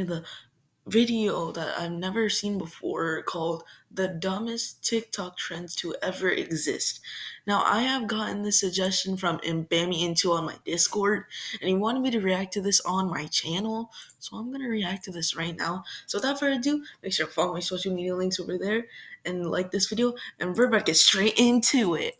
into the video that I've never seen before called The Dumbest TikTok Trends to Ever Exist. Now, I have gotten this suggestion from Mbami on my Discord, and he wanted me to react to this on my channel, so I'm going to react to this right now. So without further ado, make sure to follow my social media links over there and like this video, and we're about to get straight into it.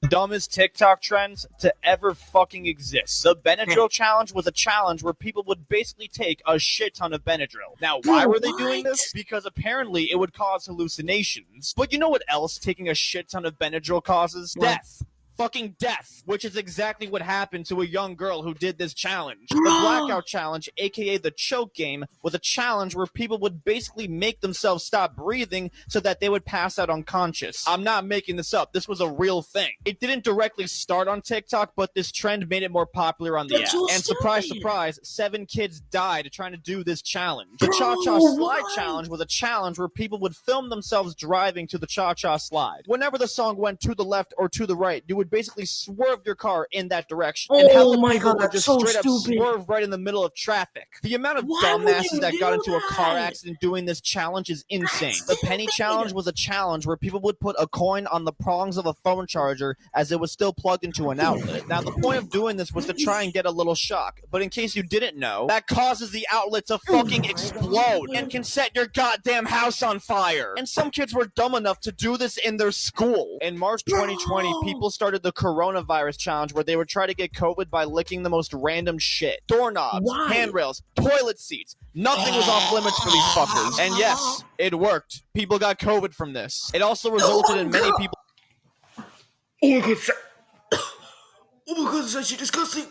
Dumbest TikTok trends to ever fucking exist. The Benadryl challenge was a challenge where people would basically take a shit ton of Benadryl. Now, why were they doing this? Because apparently it would cause hallucinations. But you know what else taking a shit ton of Benadryl causes? What? Death. Fucking death, which is exactly what happened to a young girl who did this challenge. The Blackout Challenge, aka the Choke Game, was a challenge where people would basically make themselves stop breathing so that they would pass out unconscious. I'm not making this up. This was a real thing. It didn't directly start on TikTok, but this trend made it more popular on the app. And surprise, surprise, 7 kids died trying to do this challenge. The Cha-Cha Slide Challenge was a challenge where people would film themselves driving to the Cha-Cha Slide. Whenever the song went to the left or to the right, you would basically swerve your car in that direction. And how the people would just straight up swerve right in the middle of traffic. The amount of dumbasses that got into a car accident doing this challenge is insane. The Penny Challenge was a challenge where people would put a coin on the prongs of a phone charger as it was still plugged into an outlet. Now, the point of doing this was to try and get a little shock. But in case you didn't know, that causes the outlet to fucking explode and can set your goddamn house on fire. And some kids were dumb enough to do this in their school. In March 2020, people started the coronavirus challenge where they would try to get COVID by licking the most random shit. Doorknobs, handrails, toilet seats. Nothing was off limits for these fuckers. And yes, it worked. People got COVID from this. It also resulted in many people... Oh my god, oh my god, this is actually disgusting.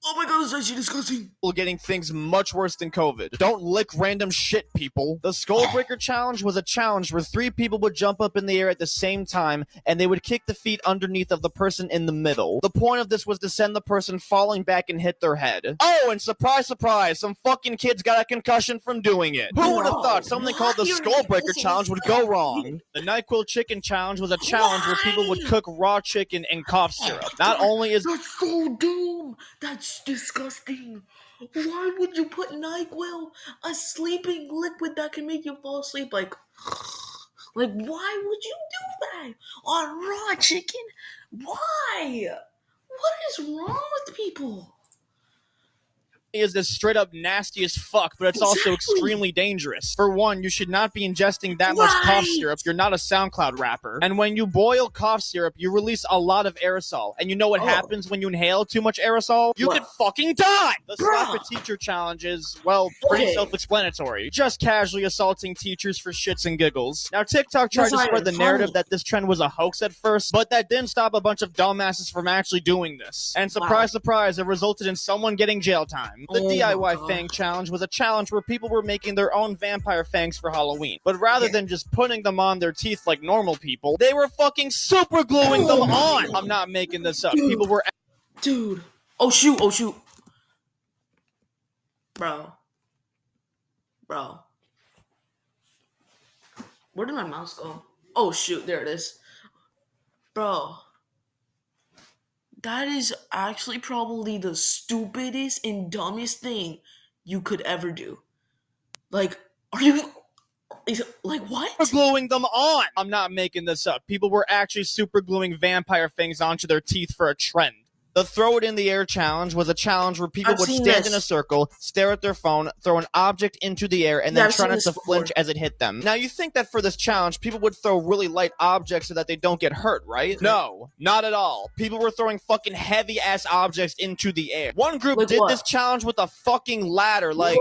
Oh my god, this is actually disgusting. Getting things much worse than COVID. Don't lick random shit, people. The Skullbreaker Challenge was a challenge where 3 people would jump up in the air at the same time, and they would kick the feet underneath of the person in the middle. The point of this was to send the person falling back and hit their head. Oh, and surprise, surprise, some fucking kids got a concussion from doing it. Who would have thought something called the Skullbreaker Challenge would go wrong? The NyQuil Chicken Challenge was a challenge where people would cook raw chicken in cough syrup. Not only is... That's so dumb. That's disgusting. Why would you put NyQuil, a sleeping liquid that can make you fall asleep? Like why would you do that on raw chicken? Why? What is wrong with people? Is this straight up nasty as fuck, but it's also extremely dangerous. For one, you should not be ingesting that much cough syrup. You're not a SoundCloud rapper. And when you boil cough syrup, you release a lot of aerosol. And you know what happens when you inhale too much aerosol? You could fucking die! The Slap a Teacher challenge is, well, pretty self-explanatory. Just casually assaulting teachers for shits and giggles. Now, TikTok tried to spread the narrative that this trend was a hoax at first, but that didn't stop a bunch of dumbasses from actually doing this. And surprise, surprise, it resulted in someone getting jail time. The DIY Fang Challenge was a challenge where people were making their own vampire fangs for Halloween. But rather than just putting them on their teeth like normal people, they were fucking super gluing them on! I'm not making this up. People were... Dude. Oh shoot, oh shoot. Bro. Where did my mouse go? Oh shoot, there it is. Bro. That is actually probably the stupidest and dumbest thing you could ever do. Like, are you... Like, what? Gluing them on! I'm not making this up. People were actually super gluing vampire fangs onto their teeth for a trend. The Throw It in the Air Challenge was a challenge where people would stand in a circle, stare at their phone, throw an object into the air, and then try not to flinch as it hit them. Now, you think that for this challenge, people would throw really light objects so that they don't get hurt, right? No, not at all. People were throwing fucking heavy-ass objects into the air. One group did this challenge with a fucking ladder, like...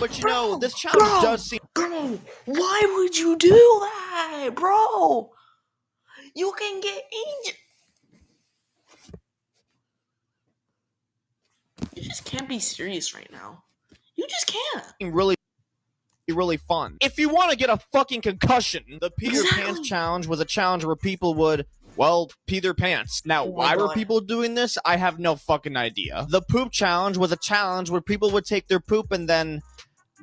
But you know, this challenge does seem... Bro, why would you do that, bro? You can get injured. You just can't be serious right now. You just can't. Really fun. If you want to get a fucking concussion, the Peter Pants Challenge was a challenge where people would, well, pee their pants. Now, why were people doing this? I have no fucking idea. The Poop Challenge was a challenge where people would take their poop and then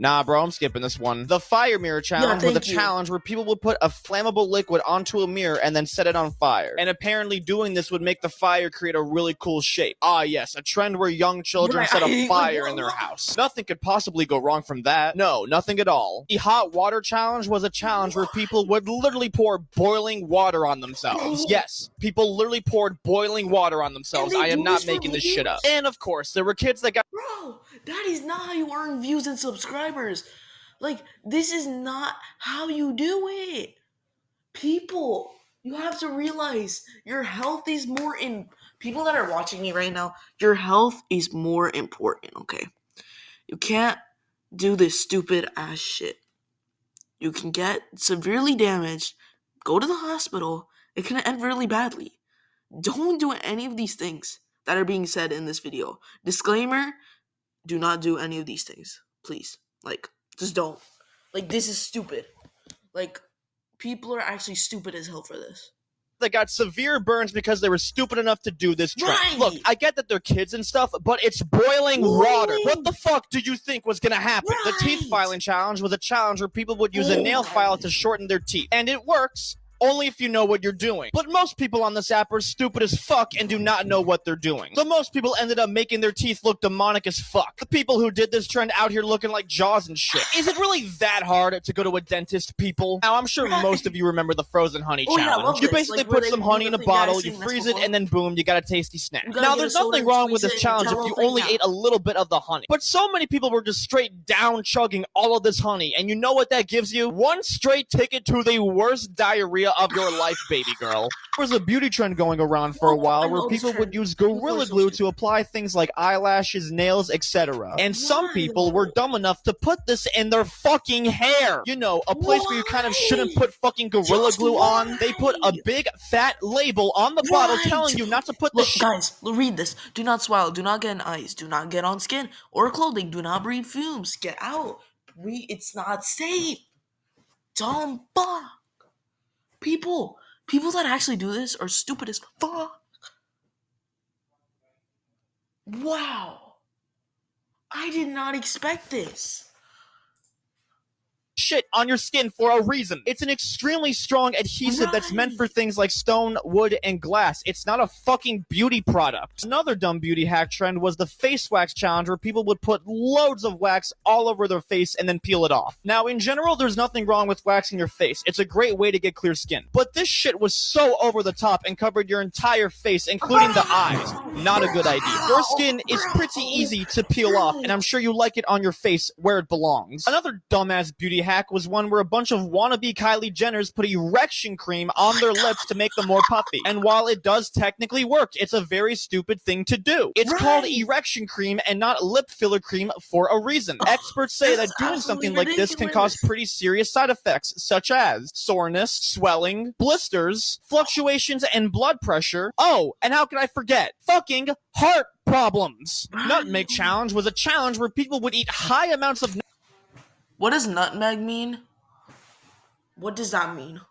Nah, bro, I'm skipping this one. The fire mirror challenge was a thank you. challenge where people would put a flammable liquid onto a mirror and then set it on fire. And apparently doing this would make the fire create a really cool shape. Ah, yes, a trend where young children Right, set I a hate fire when- in their house. Nothing could possibly go wrong from that. No, nothing at all. The hot water challenge was a challenge where people would literally pour boiling water on themselves. Yes, people literally poured boiling water on themselves. And they I am do not this for making this shit up. views? And of course, there were kids that got Bro, that is not how you earn views and subscribers. Like, this is not how you do it. People, you have to realize your health is more in people that are watching me right now, your health is more important, okay? You can't do this stupid ass shit. You can get severely damaged, go to the hospital, it can end really badly. Don't do any of these things that are being said in this video. Disclaimer, do not do any of these things. Please. Like, just don't. Like, this is stupid. Like, people are actually stupid as hell for this. that got severe burns because they were stupid enough to do this trend. Right. Look, I get that they're kids and stuff, but it's boiling water. What the fuck did you think was gonna happen? The teeth Right. filing challenge was a challenge where people would use a nail file to shorten their teeth. And it works. Only if you know what you're doing. But most people on this app are stupid as fuck and do not know what they're doing. So most people ended up making their teeth look demonic as fuck. The people who did this trend out here looking like Jaws and shit. Is it really that hard to go to a dentist, people? Now, I'm sure most of you remember the frozen honey Oh, yeah, I challenge. love You this. basically Like, where put they some do honey the in a thing, yeah, I've bottle, you seen this freeze it, before. and then boom, you got a tasty snack. You gotta Now, get a there's soda nothing and wrong with squeeze this it and challenge if jello you thing, only yeah. ate a little bit of the honey. But so many people were just straight down chugging all of this honey, and you know what that gives you? One straight ticket to the worst diarrhea of your life, baby girl. There was a beauty trend going around for a while I where know this people would trend. use People are Gorilla so Glue stupid. to apply things like eyelashes, nails, etc. And some Why, people were though? dumb enough to put this in their fucking hair. You know, a place where you kind of shouldn't Why? put fucking Gorilla Just Glue on. They put a why? big fat label on the bottle Right. telling you not to put the Look, shit. guys, read this. Do not swallow. Do not get in eyes. Do not get on skin or clothing. Do not breathe fumes. Get out. It's not safe. Dumb fuck. People that actually do this are stupid as fuck. Wow. I did not expect this. Shit on your skin for a reason. It's an extremely strong adhesive that's meant for things like stone, wood, and glass. It's not a fucking beauty product. Another dumb beauty hack trend was the face wax challenge where people would put loads of wax all over their face and then peel it off. Now, in general, there's nothing wrong with waxing your face. It's a great way to get clear skin. But this shit was so over the top and covered your entire face, including the eyes. Not a good idea. Your skin is pretty easy to peel off, and I'm sure you like it on your face where it belongs. Another dumbass beauty hack was one where a bunch of wannabe Kylie Jenners put erection cream on their lips to make them more puffy. And while it does technically work, it's a very stupid thing to do. It's called erection cream and not lip filler cream for a reason. Experts say that That's doing absolutely something like this can cause ridiculous. pretty serious side effects, such as soreness, swelling, blisters, fluctuations in blood pressure. Oh, and how can I forget? Fucking heart problems. Nutmeg challenge was a challenge where people would eat high amounts of What does nutmeg mean? What does that mean?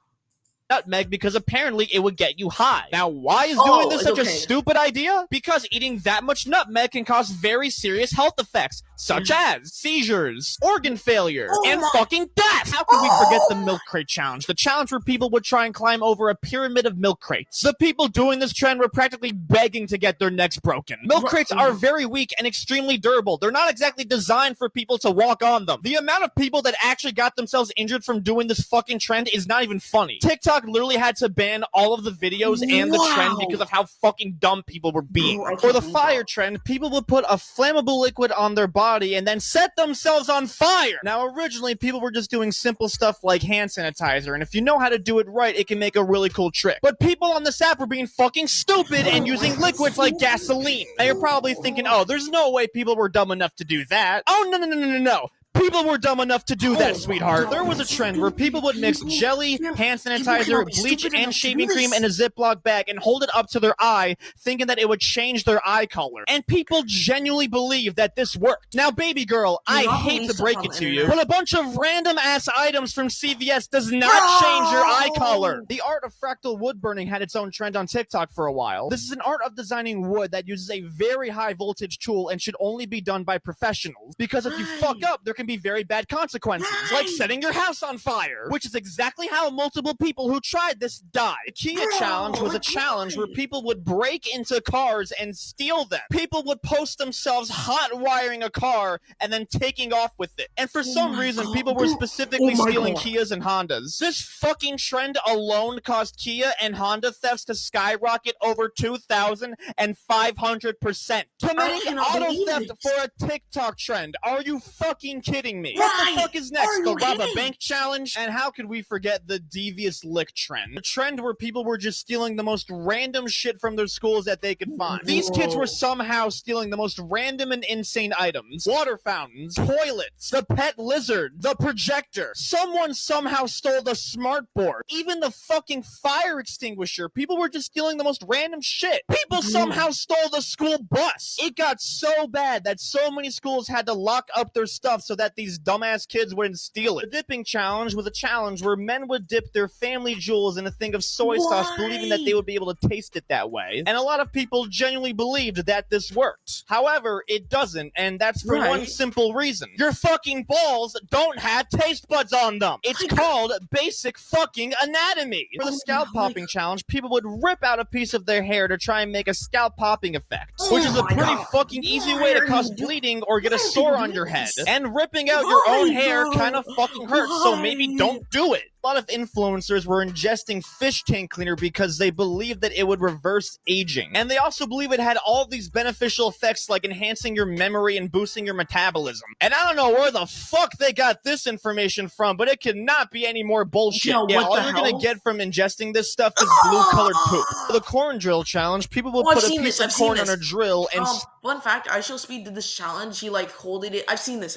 nutmeg because apparently it would get you high. Now, why is doing this such a okay. stupid idea? Because eating that much nutmeg can cause very serious health effects, such as seizures, organ failure, and fucking death. How can we forget the milk crate challenge? The challenge where people would try and climb over a pyramid of milk crates. The people doing this trend were practically begging to get their necks broken. Milk crates are very weak and extremely durable. They're not exactly designed for people to walk on them. The amount of people that actually got themselves injured from doing this fucking trend is not even funny. TikTok literally had to ban all of the videos and the trend because of how fucking dumb people were being. For the fire trend, people would put a flammable liquid on their body and then set themselves on fire. Now, originally, people were just doing simple stuff like hand sanitizer, and if you know how to do it right, it can make a really cool trick. But people on this app were being fucking stupid and using liquids like gasoline. Now, you're probably thinking, oh, there's no way people were dumb enough to do that. Oh, no. People were dumb enough to do that, sweetheart. There was a trend where people would mix jelly, hand sanitizer, bleach, and shaving cream in a Ziploc bag and hold it up to their eye, thinking that it would change their eye color. And people genuinely believe that this worked. Now, baby girl, I hate to break it to you, but a bunch of random-ass items from CVS does not change your eye color. The art of fractal wood burning had its own trend on TikTok for a while. This is an art of designing wood that uses a very high voltage tool and should only be done by professionals. Because if you fuck up, there can be very bad consequences, like setting your house on fire, which is exactly how multiple people who tried this died. The Kia challenge was a challenge where people would break into cars and steal them. People would post themselves hot wiring a car and then taking off with it. And for some reason, people were specifically stealing Kias and Hondas. This fucking trend alone caused Kia and Honda thefts to skyrocket over 2,500%. Committing auto theft for a TikTok trend. Are you fucking kidding me? What the fuck is next? The rob a bank challenge? And how could we forget the devious lick trend? The trend where people were just stealing the most random shit from their schools that they could find. These kids were somehow stealing the most random and insane items. Water fountains, toilets, the pet lizard, the projector. Someone somehow stole the smart board. Even the fucking fire extinguisher. People were just stealing the most random shit. People somehow stole the school bus. It got so bad that so many schools had to lock up their stuff so that these dumbass kids wouldn't steal it. The dipping challenge was a challenge where men would dip their family jewels in a thing of soy sauce, believing that they would be able to taste it that way. And a lot of people genuinely believed that this worked. However, it doesn't, and that's for one simple reason. Your fucking balls don't have taste buds on them. It's called basic fucking anatomy. For the scalp popping challenge, people would rip out a piece of their hair to try and make a scalp popping effect, which is a pretty fucking easy way to cause bleeding or get a sore on your head. And ripping out your own hair kind of fucking hurts, so maybe don't do it. A lot of influencers were ingesting fish tank cleaner because they believed that it would reverse aging. And they also believe it had all these beneficial effects like enhancing your memory and boosting your metabolism. And I don't know where the fuck they got this information from, but it cannot be any more bullshit. All you're gonna get from ingesting this stuff is blue-colored poop. For the corn drill challenge, people will put a piece of corn on a drill and... Fun fact, IShowSpeed did this challenge. He like holding it. I've seen this.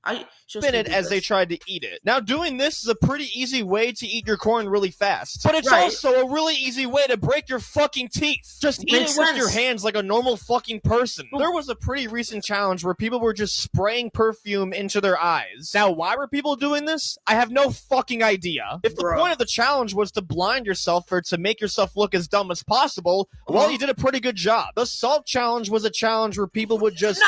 I spin it as they tried to eat it. Now, doing this is a pretty easy way to eat your corn really fast. But it's also a really easy way to break your fucking teeth. Just eat it with your hands like a normal fucking person. There was a pretty recent challenge where people were just spraying perfume into their eyes. Now, why were people doing this? I have no fucking idea. If the point of the challenge was to blind yourself or to make yourself look as dumb as possible, well, you did a pretty good job. The salt challenge was a challenge where people would just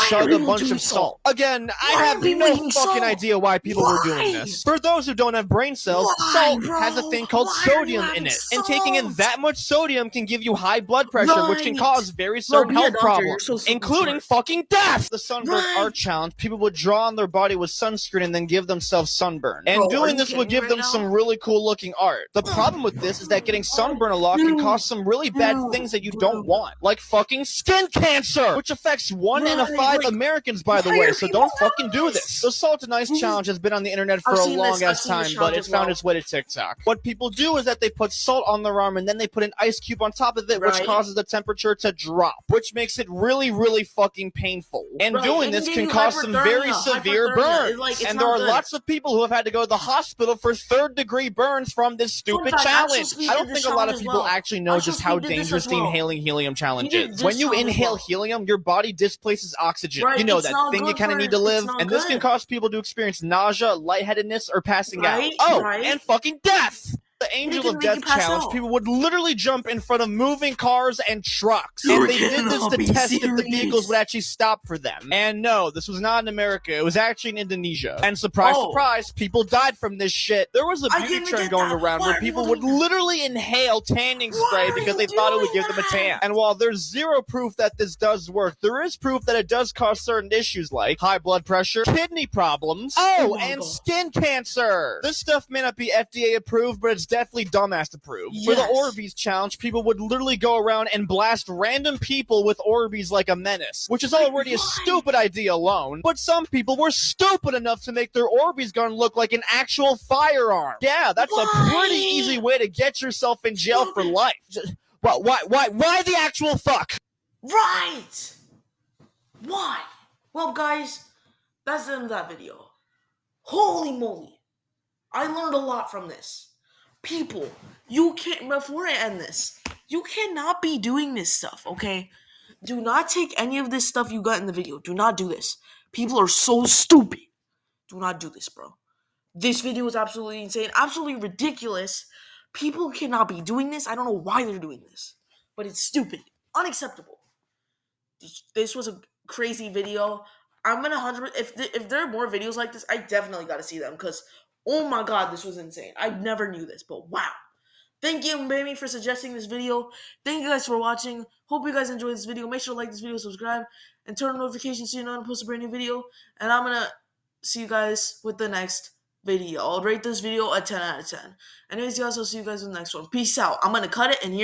chug a bunch of salt. Again, I have no fucking idea why people were doing this. For those who don't have brain cells, salt has a thing called sodium in it. And taking in that much sodium can give you high blood pressure, which can cause very certain health problems, including fucking death. The sunburn art challenge, people would draw on their body with sunscreen and then give themselves sunburn. And doing this would give them some really cool looking art. The problem with this is that getting sunburn a lot can cause some really bad things that you don't want, like fucking skin cancer, which affects 1 in 5 Americans, by the way, so don't fucking do this. The Salt and Ice challenge has been on the internet for a long ass time, but it's found its way to TikTok. What people do is that they put salt on their arm and then they put an ice cube on top of it, which causes the temperature to drop, which makes it really, really fucking painful. And doing this can cause some very severe burns. And there are lots of people who have had to go to the hospital for 3rd-degree burns from this stupid challenge. I don't think a lot of people actually know just how dangerous the inhaling helium challenge is. When you inhale helium, your body displaces oxygen. You know, that thing you kind of need to live, and this can cause people to experience nausea, lightheadedness, or passing out. And fucking death! The Angel of Death challenge, people would literally jump in front of moving cars and trucks. And they did this to test if the vehicles would actually stop for them. And no, this was not in America. It was actually in Indonesia. And surprise, surprise, people died from this shit. There was a beauty trend going around where people would literally inhale tanning spray because they thought it would give them a tan. And while there's zero proof that this does work, there is proof that it does cause certain issues like high blood pressure, kidney problems, and skin cancer. This stuff may not be FDA approved, but it's definitely dumbass approved. For the Orbeez challenge, people would literally go around and blast random people with Orbeez like a menace, which is already a stupid idea alone, but some people were stupid enough to make their Orbeez gun look like an actual firearm. Yeah, that's a pretty easy way to get yourself in jail for life. Why the actual fuck? Right! Why? Well, guys, that's the end of that video. Holy moly. I learned a lot from this. People, you can't, before I end this, you cannot be doing this stuff, okay? Do not take any of this stuff you got in the video. Do not do this. People are so stupid. Do not do this, bro. This video is absolutely insane, absolutely ridiculous. People cannot be doing this. I don't know why they're doing this, but it's stupid, unacceptable. This was a crazy video. I'm gonna 100. If there are more videos like this, I definitely got to see them because oh my god, this was insane. I never knew this, but wow. Thank you, Baby, for suggesting this video. Thank you guys for watching. Hope you guys enjoyed this video. Make sure to like this video, subscribe, and turn on notifications so you know when I post a brand new video. And I'm gonna see you guys with the next video. I'll rate this video a 10 out of 10. Anyways, guys, I'll see you guys in the next one. Peace out. I'm gonna cut it and here.